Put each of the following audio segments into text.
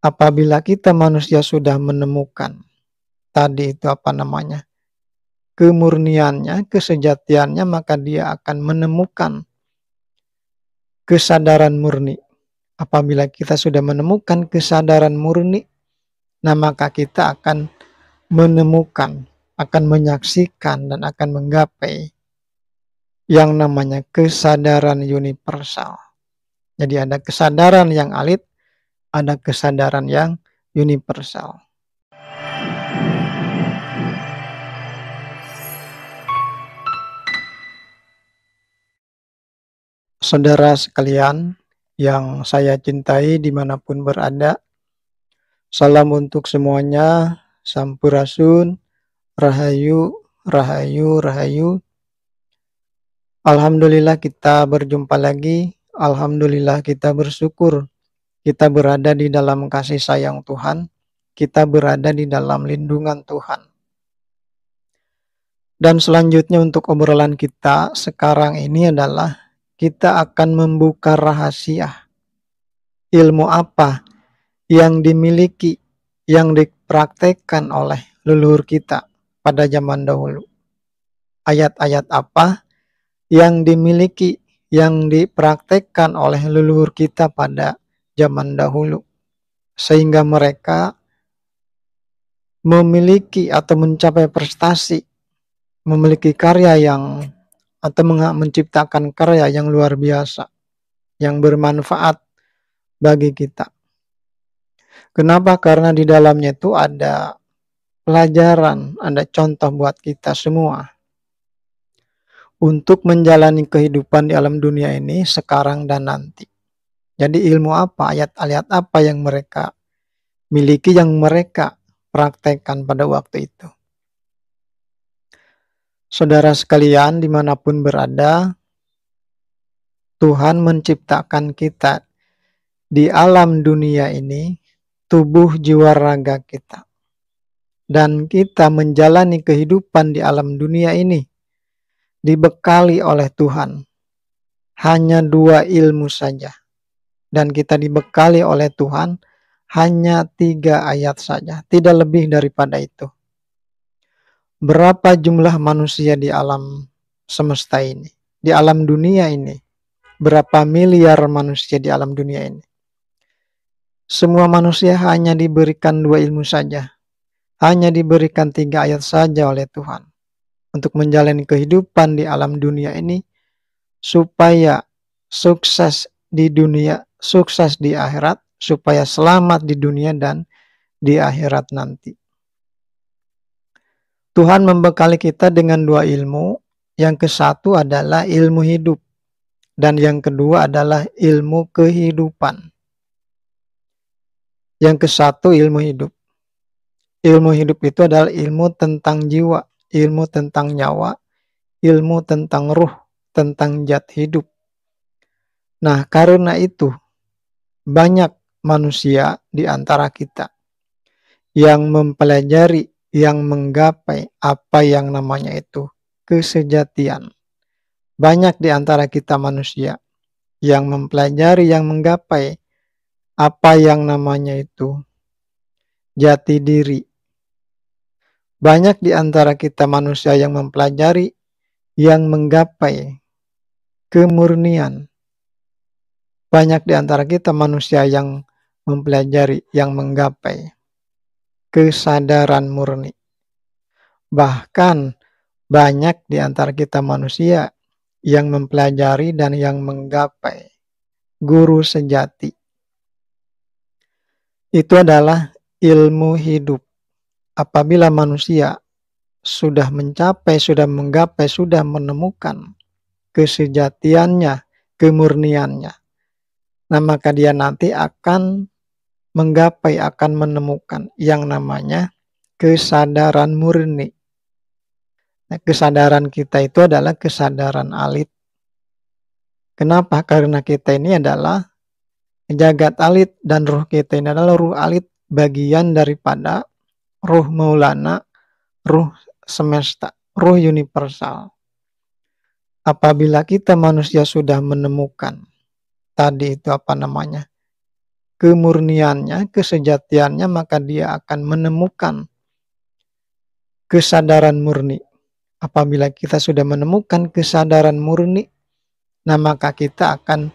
Apabila kita manusia sudah menemukan tadi itu kemurniannya, kesejatiannya, maka dia akan menemukan kesadaran murni. Apabila kita sudah menemukan kesadaran murni, nah maka kita akan menemukan, akan menyaksikan, dan akan menggapai yang namanya kesadaran universal. Jadi ada kesadaran yang alit, ada kesadaran yang universal. Saudara sekalian yang saya cintai dimanapun berada, salam untuk semuanya, sampurasun, rahayu, rahayu, rahayu. Alhamdulillah kita berjumpa lagi, alhamdulillah kita bersyukur. Kita berada di dalam kasih sayang Tuhan, kita berada di dalam lindungan Tuhan. Dan selanjutnya untuk obrolan kita sekarang ini adalah kita akan membuka rahasia ilmu apa yang dimiliki, yang dipraktekkan oleh leluhur kita pada zaman dahulu. Ayat-ayat apa yang dimiliki, yang dipraktekkan oleh leluhur kita pada zaman dahulu, sehingga mereka memiliki atau mencapai prestasi, memiliki karya yang atau menciptakan karya yang luar biasa, yang bermanfaat bagi kita. Kenapa? Karena di dalamnya itu ada pelajaran, ada contoh buat kita semua untuk menjalani kehidupan di alam dunia ini sekarang dan nanti. Jadi ilmu apa, ayat-ayat apa yang mereka miliki, yang mereka praktekkan pada waktu itu. Saudara sekalian dimanapun berada, Tuhan menciptakan kita di alam dunia ini, tubuh jiwa raga kita. Dan kita menjalani kehidupan di alam dunia ini dibekali oleh Tuhan hanya 2 ilmu saja. Dan kita dibekali oleh Tuhan hanya 3 ayat saja, tidak lebih daripada itu. Berapa jumlah manusia di alam semesta ini, di alam dunia ini? Berapa miliar manusia di alam dunia ini? Semua manusia hanya diberikan 2 ilmu saja. Hanya diberikan 3 ayat saja oleh Tuhan untuk menjalani kehidupan di alam dunia ini supaya sukses di dunia, sukses di akhirat, supaya selamat di dunia dan di akhirat nanti. Tuhan membekali kita dengan 2 ilmu. Yang ke-1 adalah ilmu hidup dan yang kedua adalah ilmu kehidupan. Yang ke-1 ilmu hidup. Ilmu hidup itu adalah ilmu tentang jiwa, ilmu tentang nyawa, ilmu tentang ruh, tentang zat hidup. Nah, karena itu banyak manusia di antara kita yang mempelajari, yang menggapai apa yang namanya itu kesejatian. Banyak di antara kita manusia yang mempelajari, yang menggapai apa yang namanya itu jati diri. Banyak di antara kita manusia yang mempelajari, yang menggapai kemurnian. Banyak di antara kita manusia yang mempelajari, yang menggapai kesadaran murni. Bahkan banyak di antara kita manusia yang mempelajari dan yang menggapai guru sejati. Itu adalah ilmu hidup. Apabila manusia sudah mencapai, sudah menggapai, sudah menemukan kesejatiannya, kemurniannya, nah maka dia nanti akan menggapai, akan menemukan yang namanya kesadaran murni. Nah, kesadaran kita itu adalah kesadaran alit. Kenapa? Karena kita ini adalah jagat alit dan ruh kita ini adalah ruh alit, bagian daripada ruh Maulana, ruh semesta, ruh universal. Apabila kita manusia sudah menemukan tadi itu kemurniannya, kesejatiannya, maka dia akan menemukan kesadaran murni. Apabila kita sudah menemukan kesadaran murni, nah maka kita akan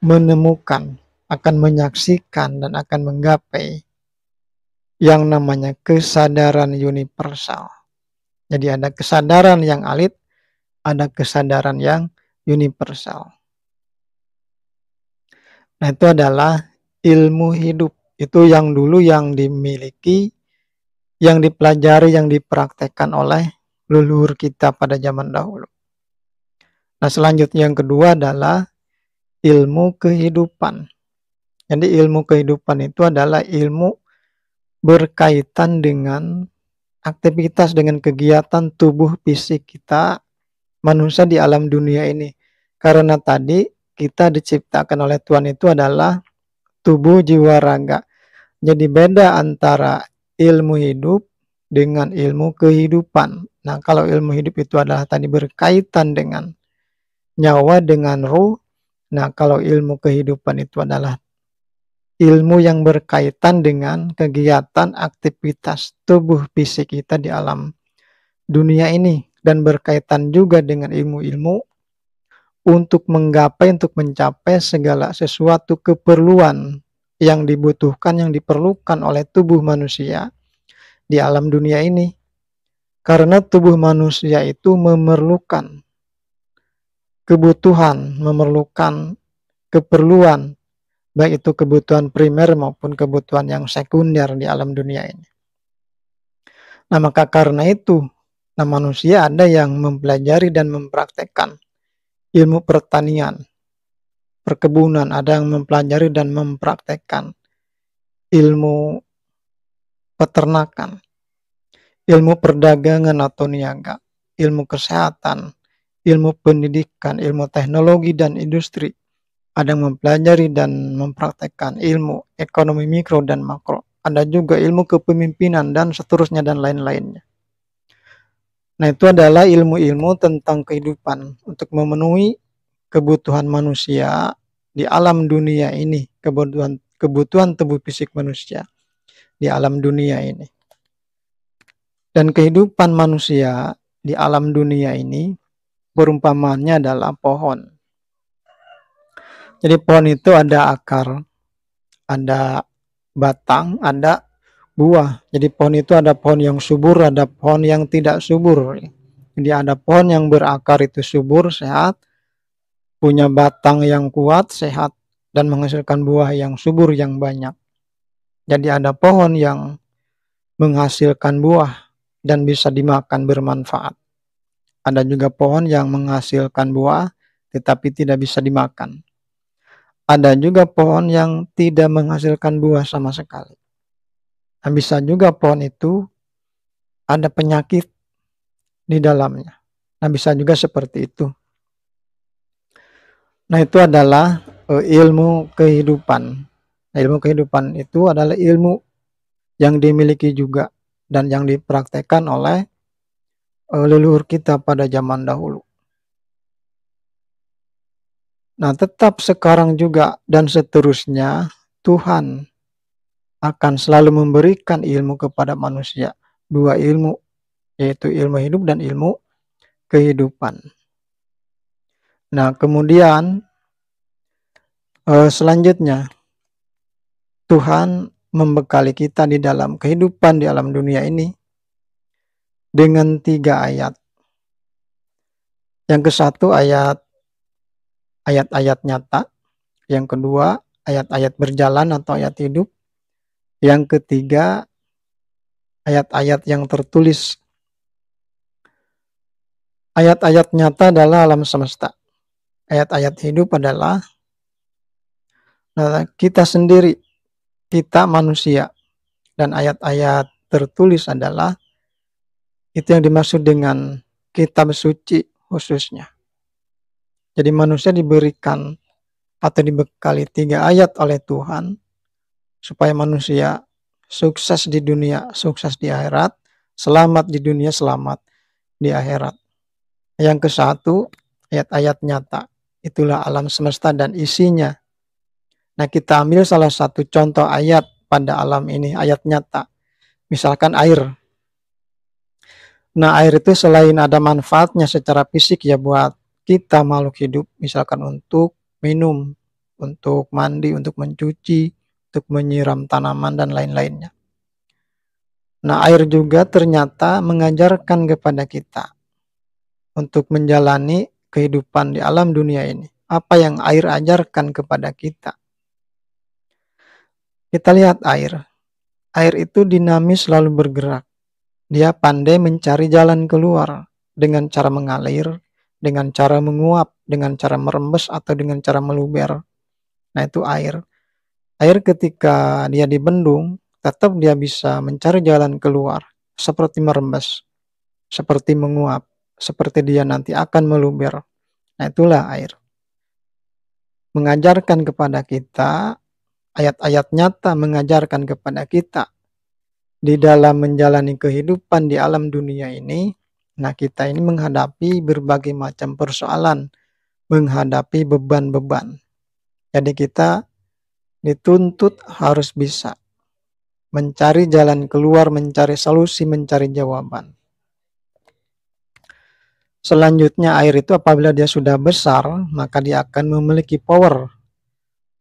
menemukan, akan menyaksikan, dan akan menggapai yang namanya kesadaran universal. Jadi ada kesadaran yang alit, ada kesadaran yang universal. Nah itu adalah ilmu hidup. Itu yang dulu yang dimiliki, yang dipelajari, yang dipraktekkan oleh leluhur kita pada zaman dahulu. Nah selanjutnya yang kedua adalah ilmu kehidupan. Jadi ilmu kehidupan itu adalah ilmu berkaitan dengan aktivitas, dengan kegiatan tubuh fisik kita manusia di alam dunia ini. Karena tadi kita diciptakan oleh Tuhan itu adalah tubuh, jiwa, raga. Jadi beda antara ilmu hidup dengan ilmu kehidupan. Nah, kalau ilmu hidup itu adalah tadi berkaitan dengan nyawa, dengan ruh. Nah, kalau ilmu kehidupan itu adalah ilmu yang berkaitan dengan kegiatan aktivitas tubuh fisik kita di alam dunia ini. Dan berkaitan juga dengan ilmu-ilmu untuk menggapai, untuk mencapai segala sesuatu keperluan yang dibutuhkan, yang diperlukan oleh tubuh manusia di alam dunia ini. Karena tubuh manusia itu memerlukan kebutuhan, memerlukan keperluan, baik itu kebutuhan primer maupun kebutuhan yang sekunder di alam dunia ini. Nah, maka karena itu, nah manusia ada yang mempelajari dan mempraktekkan ilmu pertanian, perkebunan, ada yang mempelajari dan mempraktekkan ilmu peternakan, ilmu perdagangan atau niaga, ilmu kesehatan, ilmu pendidikan, ilmu teknologi dan industri. Ada yang mempelajari dan mempraktekkan ilmu ekonomi mikro dan makro. Ada juga ilmu kepemimpinan dan seterusnya dan lain-lainnya. Nah, itu adalah ilmu-ilmu tentang kehidupan untuk memenuhi kebutuhan manusia di alam dunia ini, kebutuhan tubuh fisik manusia di alam dunia ini. Dan kehidupan manusia di alam dunia ini perumpamaannya adalah pohon. Jadi pohon itu ada akar, ada batang, ada buah. Jadi pohon itu ada pohon yang subur, ada pohon yang tidak subur. Jadi ada pohon yang berakar itu subur, sehat, punya batang yang kuat, sehat, dan menghasilkan buah yang subur yang banyak. Jadi ada pohon yang menghasilkan buah dan bisa dimakan bermanfaat. Ada juga pohon yang menghasilkan buah tetapi tidak bisa dimakan. Ada juga pohon yang tidak menghasilkan buah sama sekali. Nah, bisa juga pohon itu ada penyakit di dalamnya. Nah, bisa juga seperti itu. Nah, itu adalah ilmu kehidupan. Nah, ilmu kehidupan itu adalah ilmu yang dimiliki juga dan yang dipraktekkan oleh leluhur kita pada zaman dahulu. Nah, tetap sekarang juga dan seterusnya Tuhan akan selalu memberikan ilmu kepada manusia. Dua ilmu, yaitu ilmu hidup dan ilmu kehidupan. Nah, kemudian selanjutnya Tuhan membekali kita di dalam kehidupan di alam dunia ini dengan 3 ayat. Yang ke satu ayat-ayat nyata, yang kedua ayat-ayat berjalan atau ayat hidup, yang ketiga ayat-ayat yang tertulis. Ayat-ayat nyata adalah alam semesta. Ayat-ayat hidup adalah kita sendiri, kita manusia. Dan ayat-ayat tertulis adalah itu yang dimaksud dengan kitab suci khususnya. Jadi manusia diberikan atau dibekali 3 ayat oleh Tuhan supaya manusia sukses di dunia, sukses di akhirat, selamat di dunia, selamat di akhirat. Yang ke satu, ayat-ayat nyata. Itulah alam semesta dan isinya. Nah, kita ambil salah satu contoh ayat pada alam ini, ayat nyata. Misalkan air. Nah, air itu selain ada manfaatnya secara fisik ya buat kita makhluk hidup, misalkan untuk minum, untuk mandi, untuk mencuci, untuk menyiram tanaman dan lain-lainnya. Nah, air juga ternyata mengajarkan kepada kita untuk menjalani kehidupan di alam dunia ini. Apa yang air ajarkan kepada kita? Kita lihat air. Air itu dinamis selalu bergerak. Dia pandai mencari jalan keluar dengan cara mengalir, dengan cara menguap, dengan cara merembes atau dengan cara meluber. Nah, itu air. Air ketika dia dibendung, tetap dia bisa mencari jalan keluar, seperti merembes, seperti menguap, seperti dia nanti akan meluber. Nah, itulah air. Mengajarkan kepada kita, ayat-ayat nyata mengajarkan kepada kita di dalam menjalani kehidupan di alam dunia ini. Nah, kita ini menghadapi berbagai macam persoalan, menghadapi beban-beban. Jadi kita dituntut harus bisa mencari jalan keluar, mencari solusi, mencari jawaban. Selanjutnya, air itu apabila dia sudah besar, maka dia akan memiliki power,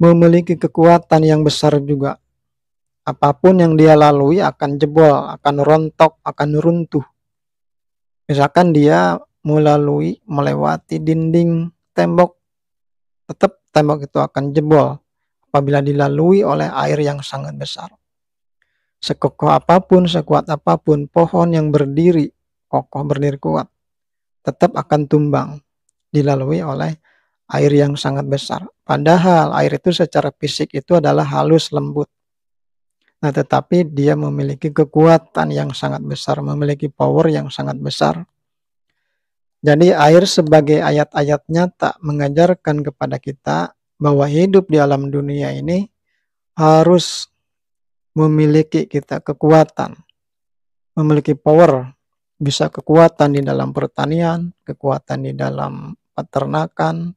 memiliki kekuatan yang besar juga. Apapun yang dia lalui akan jebol, akan rontok, akan runtuh. Misalkan dia melewati dinding tembok, tetap tembok itu akan jebol apabila dilalui oleh air yang sangat besar. Sekokoh apapun, sekuat apapun, pohon yang berdiri kokoh, berdiri kuat, tetap akan tumbang dilalui oleh air yang sangat besar. Padahal air itu secara fisik itu adalah halus, lembut. Nah, tetapi dia memiliki kekuatan yang sangat besar, memiliki power yang sangat besar. Jadi air sebagai ayat-ayat nyata mengajarkan kepada kita bahwa hidup di alam dunia ini harus memiliki kita kekuatan, memiliki power, bisa kekuatan di dalam pertanian, kekuatan di dalam peternakan,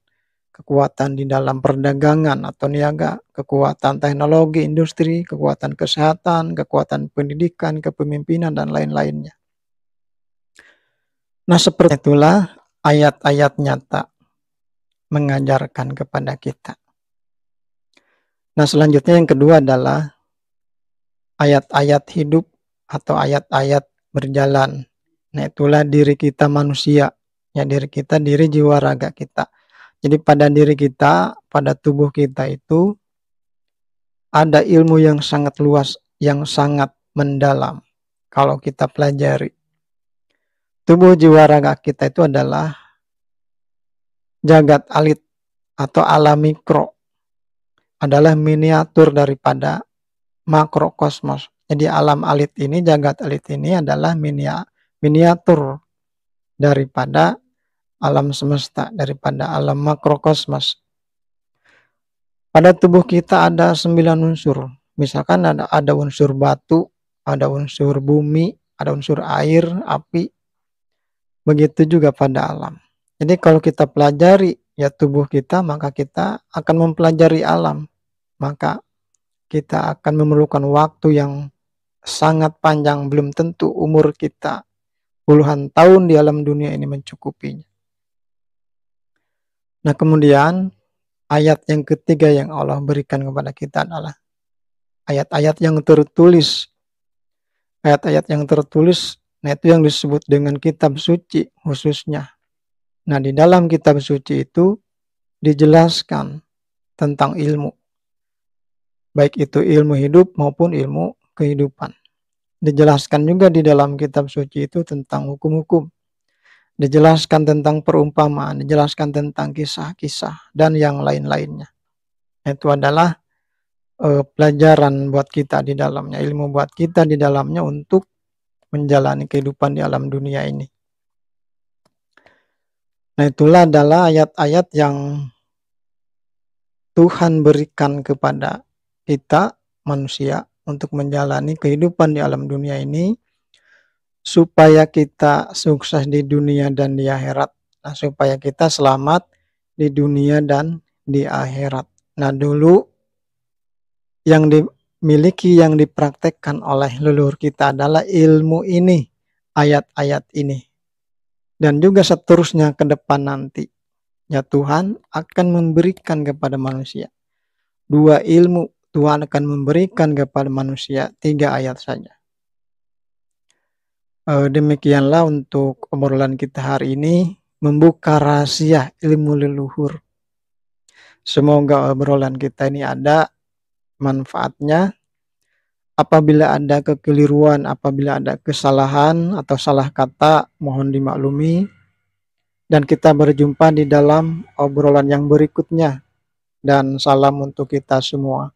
kekuatan di dalam perdagangan atau niaga, kekuatan teknologi, industri, kekuatan kesehatan, kekuatan pendidikan, kepemimpinan, dan lain-lainnya. Nah, seperti itulah ayat-ayat nyata mengajarkan kepada kita. Nah, selanjutnya yang kedua adalah ayat-ayat hidup atau ayat-ayat berjalan. Nah, itulah diri kita manusia, ya diri kita, diri jiwa raga kita. Jadi pada diri kita, pada tubuh kita itu ada ilmu yang sangat luas, yang sangat mendalam kalau kita pelajari. Tubuh jiwa raga kita itu adalah jagat alit atau alam mikro, adalah miniatur daripada makrokosmos. Jadi alam alit ini, jagat alit ini adalah miniatur daripada alam semesta, daripada alam makrokosmos. Pada tubuh kita ada 9 unsur. Misalkan ada unsur batu, ada unsur bumi, ada unsur air, api. Begitu juga pada alam. Jadi kalau kita pelajari ya tubuh kita, maka kita akan mempelajari alam. Maka kita akan memerlukan waktu yang sangat panjang, belum tentu umur kita puluhan tahun di alam dunia ini mencukupinya. Nah, kemudian ayat yang ketiga yang Allah berikan kepada kita adalah ayat-ayat yang tertulis. Ayat-ayat yang tertulis, nah itu yang disebut dengan kitab suci khususnya. Nah, di dalam kitab suci itu dijelaskan tentang ilmu. Baik itu ilmu hidup maupun ilmu kehidupan. Dijelaskan juga di dalam kitab suci itu tentang hukum-hukum. Dijelaskan tentang perumpamaan, dijelaskan tentang kisah-kisah, dan yang lain-lainnya. Itu adalah pelajaran buat kita di dalamnya, ilmu buat kita di dalamnya untuk menjalani kehidupan di alam dunia ini. Nah, itulah adalah ayat-ayat yang Tuhan berikan kepada kita, manusia, untuk menjalani kehidupan di alam dunia ini, supaya kita sukses di dunia dan di akhirat. Nah, supaya kita selamat di dunia dan di akhirat. Nah, dulu yang dimiliki, yang dipraktekkan oleh leluhur kita adalah ilmu ini, ayat-ayat ini, dan juga seterusnya ke depan nanti. Ya, Tuhan akan memberikan kepada manusia 2 ilmu, Tuhan akan memberikan kepada manusia 3 ayat saja. Demikianlah untuk obrolan kita hari ini, membuka rahasia ilmu leluhur. Semoga obrolan kita ini ada manfaatnya. Apabila ada kekeliruan, apabila ada kesalahan atau salah kata, mohon dimaklumi. Dan kita berjumpa di dalam obrolan yang berikutnya. Dan salam untuk kita semua.